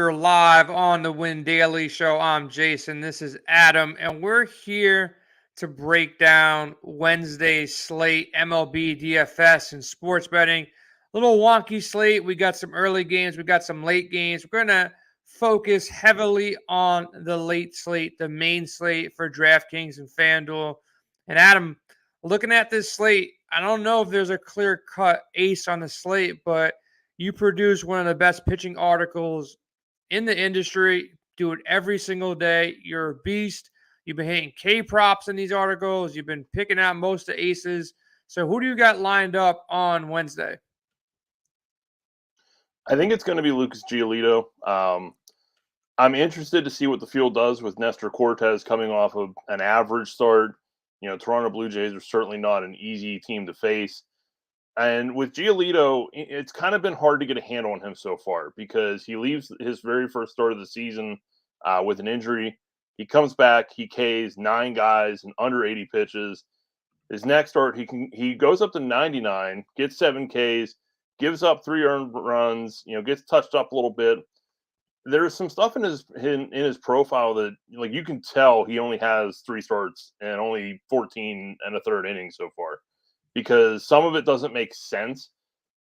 We're live on the Win Daily Show. I'm Jason. This is Adam, and we're here to break down Wednesday's slate, MLB DFS and sports betting. Little wonky slate. We got some early games. We got some late games. We're going to focus heavily on the late slate, the main slate for DraftKings and FanDuel. And Adam, looking at this slate, I don't know if there's a clear-cut ace on the slate, but you produce one of the best pitching articles in the industry. Do it every single day. You're a beast. You've been hitting K props in these articles. You've been picking out most of the aces. So who do you got lined up on Wednesday? I think it's going to be Lucas Giolito. I'm interested to see what the field does with Nestor Cortez coming off of an average start. Toronto Blue Jays are certainly not an easy team to face. And with Giolito, it's kind of been hard to get a handle on him so far because he leaves his very first start of the season with an injury. He comes back, he Ks 9 guys in under 80 pitches. His next start, he goes up to 99, gets 7 Ks, gives up 3 earned runs, gets touched up a little bit. There's some stuff in his profile that you can tell he only has 3 starts and only 14 and a third innings so far, because some of it doesn't make sense.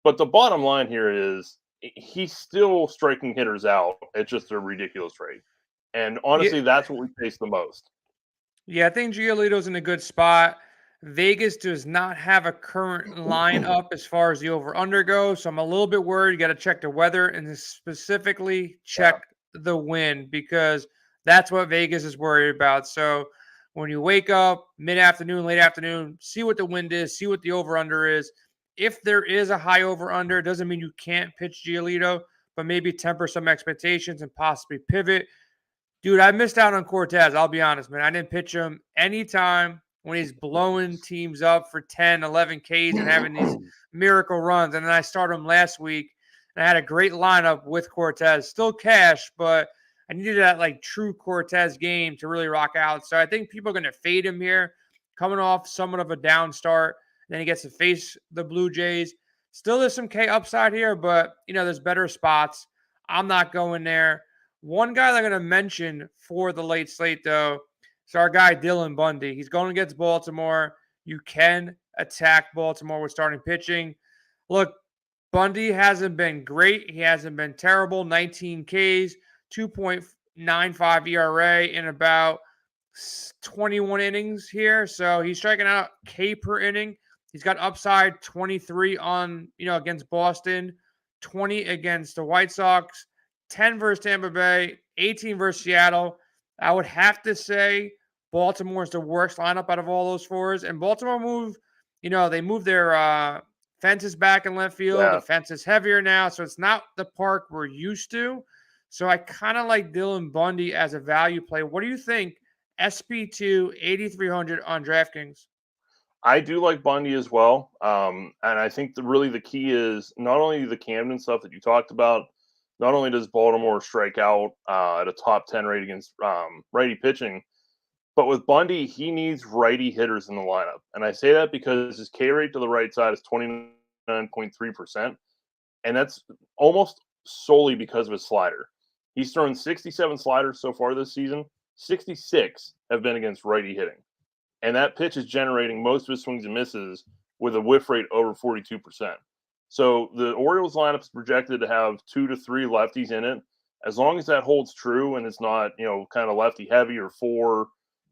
But the bottom line here is he's still striking hitters out at just a ridiculous rate. And honestly, that's what we face the most. Yeah, I think Giolito's in a good spot. Vegas does not have a current lineup as far as the over-under goes, so I'm a little bit worried. You got to check the weather and specifically check the wind, because that's what Vegas is worried about. So when you wake up mid-afternoon, late afternoon, see what the wind is, see what the over-under is. If there is a high over-under, it doesn't mean you can't pitch Giolito, but maybe temper some expectations and possibly pivot. Dude, I missed out on Cortez. I'll be honest, man. I didn't pitch him anytime when he's blowing teams up for 10, 11 Ks and having these miracle runs. And then I started him last week, and I had a great lineup with Cortez. Still cash, but I needed that true Cortez game to really rock out. So I think people are going to fade him here, coming off somewhat of a down start. Then he gets to face the Blue Jays. Still, there's some K upside here, but, there's better spots. I'm not going there. One guy that I'm going to mention for the late slate, though, is our guy Dylan Bundy. He's going against Baltimore. You can attack Baltimore with starting pitching. Look, Bundy hasn't been great. He hasn't been terrible. 19 Ks, 2.95 ERA in about 21 innings here. So he's striking out K per inning. He's got upside 23 on, against Boston, 20 against the White Sox, 10 versus Tampa Bay, 18 versus Seattle. I would have to say Baltimore is the worst lineup out of all those 4s. And Baltimore moved their fences back in left field. Yeah. The fence is heavier now, so it's not the park we're used to. So I kind of like Dylan Bundy as a value play. What do you think? SP2, 8,300 on DraftKings. I do like Bundy as well. And I think the key is not only the Camden stuff that you talked about. Not only does Baltimore strike out at a top 10 rate against righty pitching, but with Bundy, he needs righty hitters in the lineup. And I say that because his K rate to the right side is 29.3%. And that's almost solely because of his slider. He's thrown 67 sliders so far this season. 66 have been against righty hitting. And that pitch is generating most of his swings and misses with a whiff rate over 42%. So the Orioles lineup is projected to have 2 to 3 lefties in it. As long as that holds true and it's not, kind of lefty heavy or 4,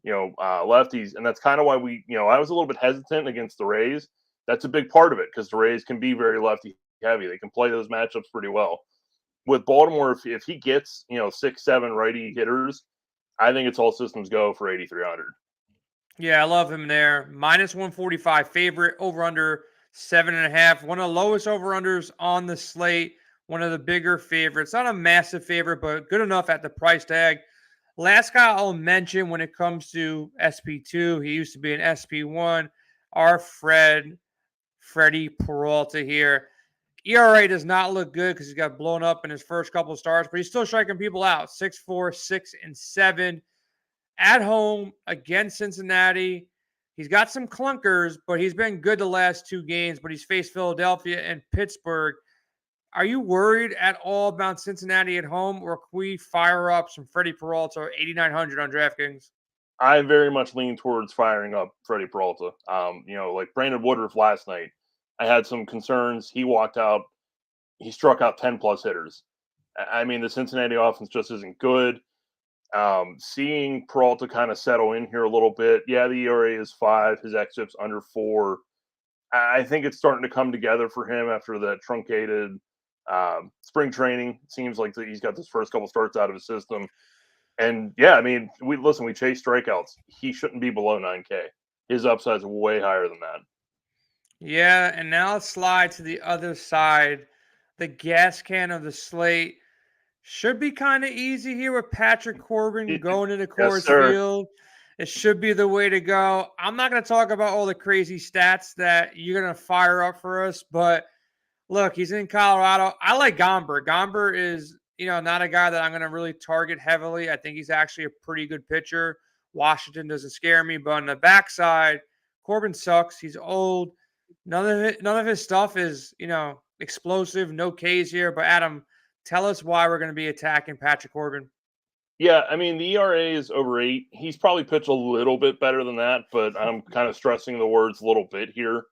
lefties. And that's kind of why I was a little bit hesitant against the Rays. That's a big part of it because the Rays can be very lefty heavy. They can play those matchups pretty well. With Baltimore, if he gets, 6, 7 righty hitters, I think it's all systems go for 8,300. Yeah, I love him there. Minus 145 favorite, over under 7.5. One of the lowest over-unders on the slate. One of the bigger favorites. Not a massive favorite, but good enough at the price tag. Last guy I'll mention when it comes to SP2, he used to be an SP1, our Freddie Peralta here. ERA does not look good because he's got blown up in his first couple of starts, but he's still striking people out. 6-4, 6-7. At home against Cincinnati. He's got some clunkers, but he's been good the last 2 games, but he's faced Philadelphia and Pittsburgh. Are you worried at all about Cincinnati at home, or can we fire up some Freddie Peralta 8,900 on DraftKings? I very much lean towards firing up Freddie Peralta. Like Brandon Woodruff last night, I had some concerns. He walked out. He struck out 10 plus hitters. I mean, the Cincinnati offense just isn't good. Seeing Peralta kind of settle in here a little bit. Yeah, the ERA is 5. His xFIP's under 4. I think it's starting to come together for him after that truncated spring training. It seems like he's got this first couple starts out of his system. And yeah, I mean, we chase strikeouts. He shouldn't be below 9K. His upside's way higher than that. Yeah, and now let's slide to the other side. The gas can of the slate should be kind of easy here with Patrick Corbin going into Coors Field. It should be the way to go. I'm not going to talk about all the crazy stats that you're going to fire up for us, but look, he's in Colorado. I like Gomber. Gomber is, not a guy that I'm going to really target heavily. I think he's actually a pretty good pitcher. Washington doesn't scare me, but on the backside, Corbin sucks. He's old. None of his stuff is, explosive. No Ks here. But Adam, tell us why we're going to be attacking Patrick Corbin. Yeah, I mean, the ERA is over 8. He's probably pitched a little bit better than that, but I'm kind of stressing the words a little bit here.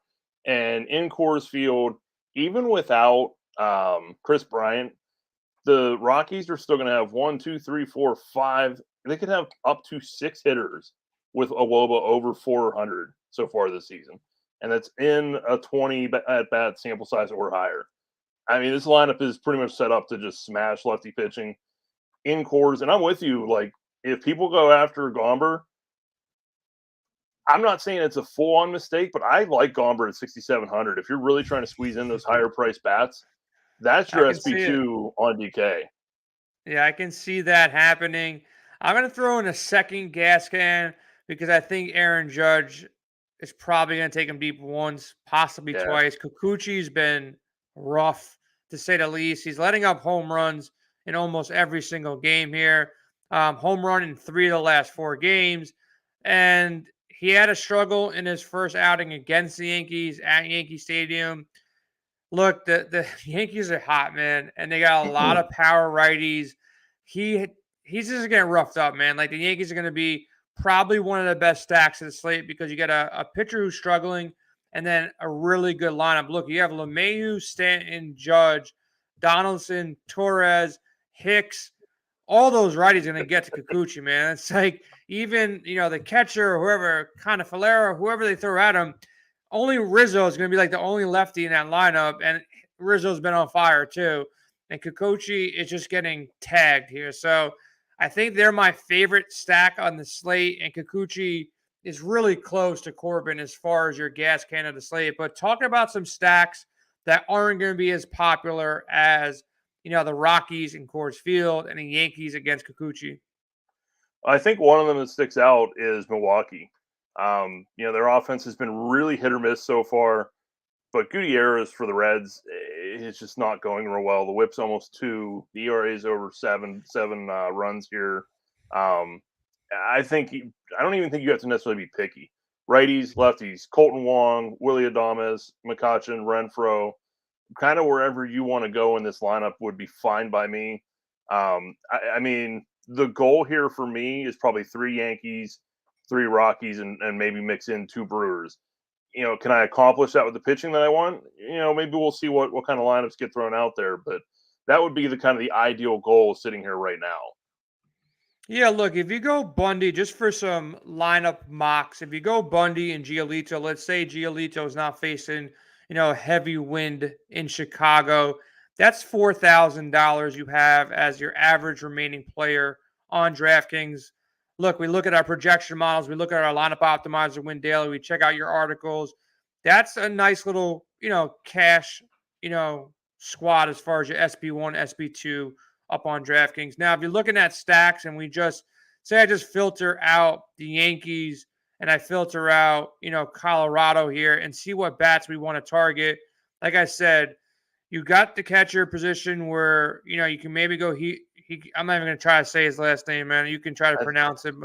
And in Coors Field, even without Chris Bryant, the Rockies are still going to have 1, 2, 3, 4, 5. They could have up to 6 hitters with Awoba over 400 so far this season. And that's in a 20 at-bat sample size or higher. I mean, this lineup is pretty much set up to just smash lefty pitching in Coors. And I'm with you. Like, if people go after Gomber, I'm not saying it's a full-on mistake, but I like Gomber at 6,700. If you're really trying to squeeze in those higher-priced bats, that's your SB2 on DK. Yeah, I can see that happening. I'm going to throw in a second gas can because I think Aaron Judge is probably going to take him deep once, possibly twice. Kikuchi's been rough, to say the least. He's letting up home runs in almost every single game here. Home run in 3 of the last 4 games. And he had a struggle in his first outing against the Yankees at Yankee Stadium. Look, the Yankees are hot, man, and they got a lot of power righties. He's just getting roughed up, man. Like, the Yankees are going to be probably one of the best stacks of the slate because you got a pitcher who's struggling and then a really good lineup. Look, you have LeMahieu, Stanton, Judge, Donaldson, Torres, Hicks. All those righties are going to get to Kikuchi, man. It's like even, the catcher or whoever, Cannavaleiro, whoever they throw at him, only Rizzo is going to be like the only lefty in that lineup, and Rizzo's been on fire too. And Kikuchi is just getting tagged here. So I think they're my favorite stack on the slate, and Kikuchi is really close to Corbin as far as your gas can of the slate. But talking about some stacks that aren't going to be as popular as, the Rockies in Coors Field and the Yankees against Kikuchi. I think one of them that sticks out is Milwaukee. Their offense has been really hit or miss so far, but Gutierrez for the Reds is just not going real well. The whip's almost 2. The ERA is over 7 runs here. I don't even think you have to necessarily be picky. Righties, lefties, Colton Wong, Willie Adames, McCutchen, Renfroe, kind of wherever you want to go in this lineup would be fine by me. I mean, the goal here for me is probably 3 Yankees, 3 Rockies, and maybe mix in 2 Brewers. Can I accomplish that with the pitching that I want? Maybe we'll see what kind of lineups get thrown out there, but that would be the ideal goal sitting here right now. Yeah, look, if you go Bundy, just for some lineup mocks, if you go Bundy and Giolito, let's say Giolito is not facing, heavy wind in Chicago, that's $4,000 you have as your average remaining player on DraftKings. Look, we look at our projection models, we look at our lineup optimizer, Win Daily, we check out your articles. That's a nice little, cash, squad as far as your SB1, SB2 up on DraftKings. Now, if you're looking at stacks and I just filter out the Yankees and I filter out, Colorado here and see what bats we want to target. Like I said, you got the catcher position where, you can maybe go I'm not even going to try to say his last name, man. You can try to pronounce it.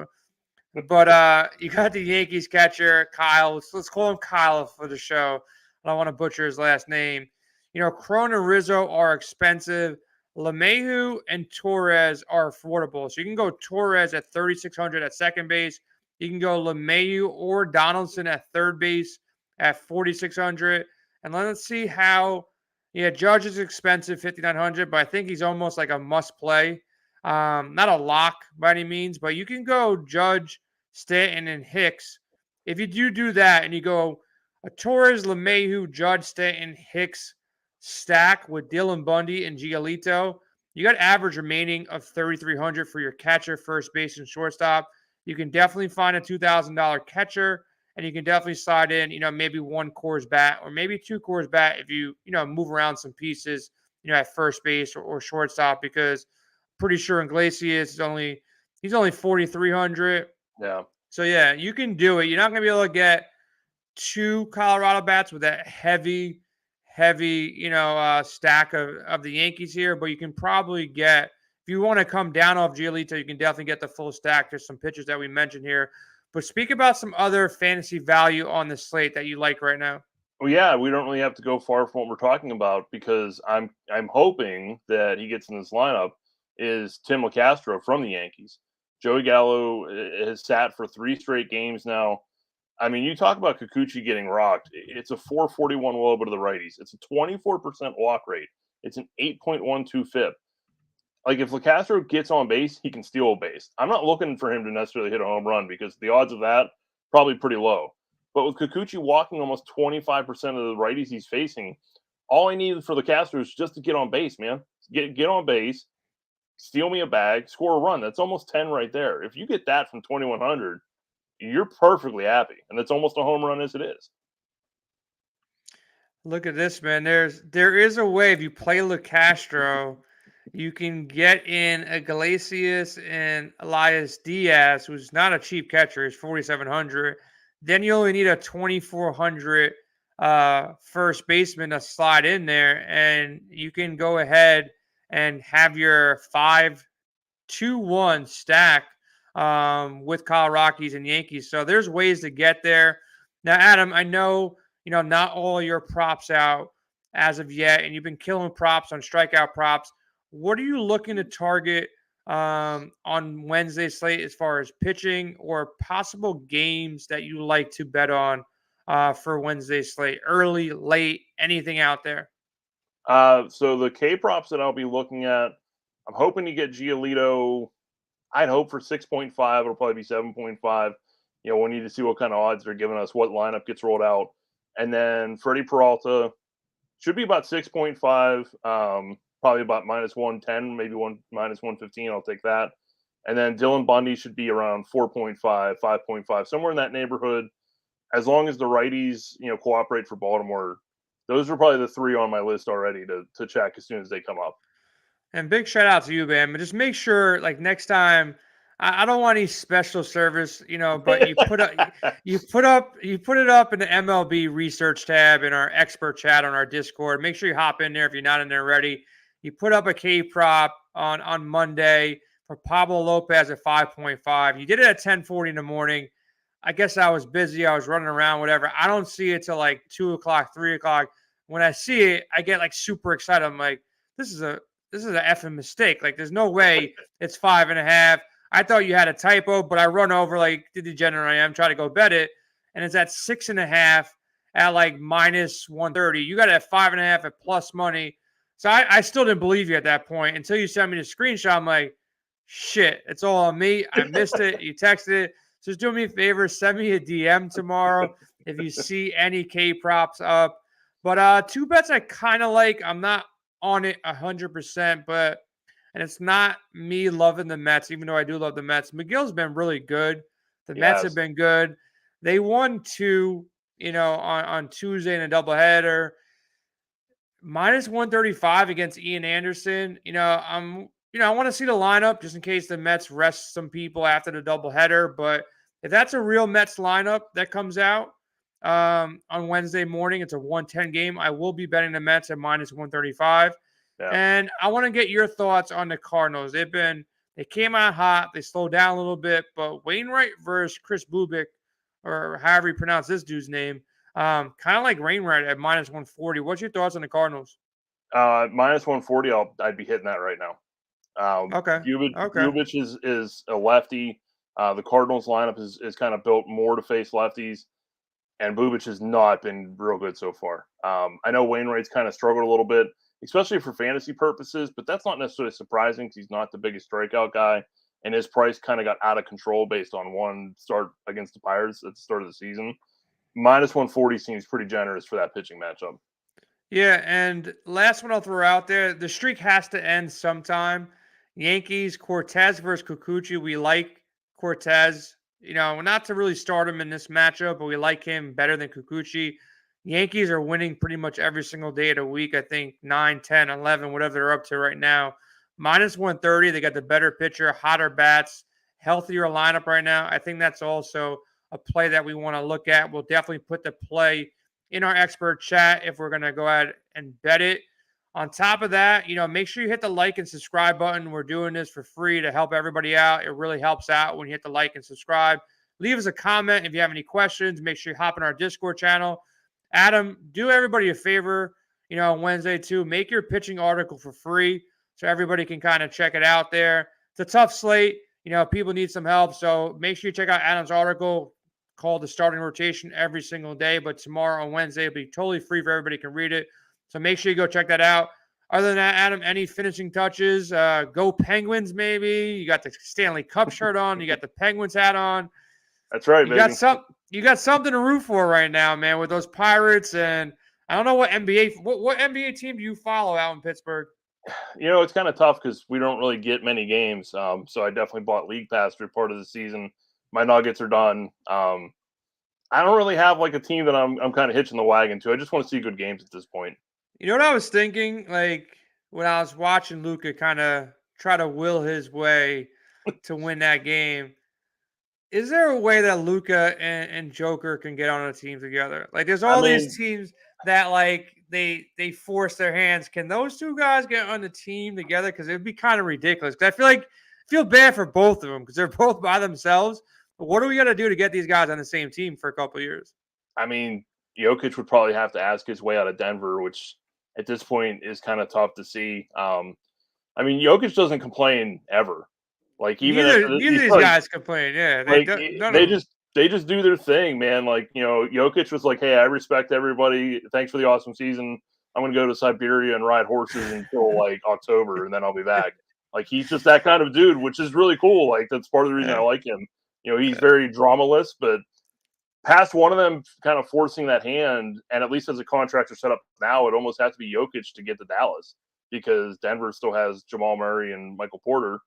But you got the Yankees catcher, Kyle. Let's call him Kyle for the show. I don't want to butcher his last name. Cron and Rizzo are expensive. LeMahieu and Torres are affordable. So you can go Torres at 3,600 at second base. You can go LeMahieu or Donaldson at third base at 4,600. And let's see how. Yeah, Judge is expensive, 5,900, but I think he's almost like a must play. Not a lock by any means, but you can go Judge, Stanton, and Hicks. If you do that and you go a Torres, LeMahieu, Judge, Stanton, Hicks stack with Dylan Bundy and Giolito, you got average remaining of 3,300 for your catcher, first base, and shortstop. You can definitely find a $2,000 catcher, and you can definitely slide in, maybe one Coors bat or maybe two Coors bat if you, move around some pieces, at first base or shortstop, because pretty sure Iglesias he's only 4,300. Yeah. So yeah, you can do it. You're not going to be able to get two Colorado bats with that heavy, stack of the Yankees here, but you can probably get, if you want to come down off Giolito, you can definitely get the full stack. There's some pitchers that we mentioned here, but speak about some other fantasy value on the slate that you like right now. Well, yeah, we don't really have to go far from what we're talking about, because I'm hoping that he gets in this lineup is Tim LeCastro from the Yankees. Joey Gallo has sat for 3 straight games now. I mean, you talk about Kikuchi getting rocked. It's a 441 WOBA to the righties. It's a 24% walk rate. It's an 8.12 FIP. Like, if LeCastro gets on base, he can steal a base. I'm not looking for him to necessarily hit a home run, because the odds of that probably pretty low. But with Kikuchi walking almost 25% of the righties he's facing, all I need for LeCastro is just to get on base, man. Get on base, steal me a bag, score a run. That's almost 10 right there. If you get that from 2,100, you're perfectly happy. And it's almost a home run as it is. Look at this, man. There is a way, if you play LeCastro, you can get in Iglesias and Elias Diaz, who's not a cheap catcher. He's 4,700. Then you only need a 2,400 first baseman to slide in there, and you can go ahead and have your 5-2-1 stack with Rockies and Yankees. So there's ways to get there. Now, Adam, I know not all your props out as of yet, and you've been killing props on strikeout props. What are you looking to target on Wednesday slate as far as pitching or possible games that you like to bet on for Wednesday slate? Early, late, anything out there? So the K props that I'll be looking at, I'm hoping to get Giolito. I'd hope for 6.5. It'll probably be 7.5. We need to see what kind of odds they're giving us, what lineup gets rolled out. And then Freddie Peralta should be about 6.5. Probably about -110, maybe -115. I'll take that. And then Dylan Bundy should be around 4.5, 5.5, somewhere in that neighborhood. As long as the righties, cooperate for Baltimore, those are probably the 3 on my list already to check as soon as they come up. And big shout out to you, man. But just make sure, like, next time, I don't want any special service, but you put it up in the MLB research tab in our expert chat on our Discord. Make sure you hop in there if you're not in there already. You put up a K prop on Monday for Pablo Lopez at 5.5. You did it at 10:40 in the morning. I guess I was busy. I was running around, whatever. I don't see it till like 2 o'clock, 3 o'clock. When I see it, I get like super excited. I'm like, this is an effing mistake. Like, there's no way it's 5.5. I thought you had a typo, but I run over like the degenerate I am, try to go bet it, and it's at 6.5 at like -130. You got it at 5.5 at plus money. So I still didn't believe you at that point until you sent me the screenshot. I'm like, shit, it's all on me. I missed it. You texted it. So just do me a favor, send me a DM tomorrow if you see any K props up. But 2 bets I kind of like. I'm not on it 100%, and it's not me loving the Mets, even though I do love the Mets. McGill's been really good. The Mets have been good. They won 2, on Tuesday in a doubleheader. -135 against Ian Anderson. I want to see the lineup just in case the Mets rest some people after the doubleheader. But if that's a real Mets lineup that comes out on Wednesday morning, it's a 110 game. I will be betting the Mets at -135. Yeah. And I want to get your thoughts on the Cardinals. They came out hot. They slowed down a little bit, but Wainwright versus Chris Bubik, or however you pronounce this dude's name, kind of like Wainwright at -140. What's your thoughts on the Cardinals? Minus 140, I'd be hitting that right now. Okay. Bubic is a lefty. The Cardinals lineup is kind of built more to face lefties, and Bubic has not been real good so far. I know Wainwright's kind of struggled a little bit, especially for fantasy purposes, but that's not necessarily surprising because he's not the biggest strikeout guy, and his price kind of got out of control based on one start against the Pirates at the start of the season. Minus 140 seems pretty generous for that pitching matchup. Yeah, and last one I'll throw out there, the streak has to end sometime. Yankees, Cortez versus Kikuchi. We like Cortez. Not to really start him in this matchup, but we like him better than Kikuchi. Yankees are winning pretty much every single day of the week. I think 9, 10, 11, whatever they're up to right now. Minus 130, they got the better pitcher, hotter bats, healthier lineup right now. I think that's also a play that we want to look at. We'll definitely put the play in our expert chat if we're going to go ahead and bet it. On top of that, make sure you hit the like and subscribe button. We're doing this for free to help everybody out. It really helps out when you hit the like and subscribe. Leave us a comment if you have any questions. Make sure you hop in our Discord channel. Adam, do everybody a favor, on Wednesday too. Make your pitching article for free so everybody can kind of check it out there. It's a tough slate. People need some help. So make sure you check out Adam's article called The Starting Rotation every single day. But tomorrow on Wednesday, it'll be totally free for everybody can read it. So make sure you go check that out. Other than that, Adam, any finishing touches? Go Penguins, maybe. You got the Stanley Cup shirt on. You got the Penguins hat on. That's right, you baby. You got something to root for right now, man, with those Pirates. And I don't know what NBA team do you follow out in Pittsburgh? It's kind of tough because we don't really get many games. So I definitely bought League Pass for part of the season. My Nuggets are done. I don't really have like a team that I'm kind of hitching the wagon to. I just want to see good games at this point. You know what I was thinking? Like when I was watching Luka kind of try to will his way to win that game. Is there a way that Luka and Joker can get on a team together? Like there's all these teams that like they force their hands. Can those two guys get on the team together? Because it would be kind of ridiculous. Because I feel bad for both of them because they're both by themselves. But what are we gonna do to get these guys on the same team for a couple of years? I mean, Jokic would probably have to ask his way out of Denver, which at this point is kind of tough to see. Jokic doesn't complain ever. Like even neither of these guys complain. Yeah, they just do their thing, man. Like Jokic was like, "Hey, I respect everybody. Thanks for the awesome season. I'm going to go to Siberia and ride horses until like October, and then I'll be back." Like he's just that kind of dude, which is really cool. Like that's part of the reason I like him. He's very dramaless, but past one of them kind of forcing that hand, and at least as a contract are set up now, it almost has to be Jokic to get to Dallas because Denver still has Jamal Murray and Michael Porter.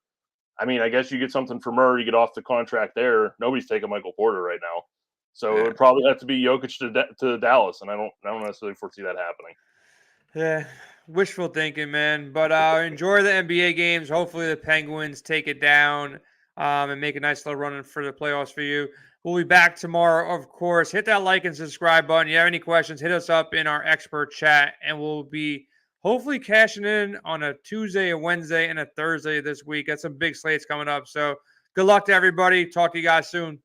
I mean, I guess you get something for Murray, you get off the contract there. Nobody's taking Michael Porter right now. So it would probably have to be Jokic to Dallas, and I don't necessarily foresee that happening. Yeah, wishful thinking, man. But enjoy the NBA games. Hopefully the Penguins take it down and make a nice little run for the playoffs for you. We'll be back tomorrow, of course. Hit that like and subscribe button. If you have any questions, hit us up in our expert chat, and we'll be hopefully cashing in on a Tuesday, a Wednesday, and a Thursday this week. Got some big slates coming up. So good luck to everybody. Talk to you guys soon.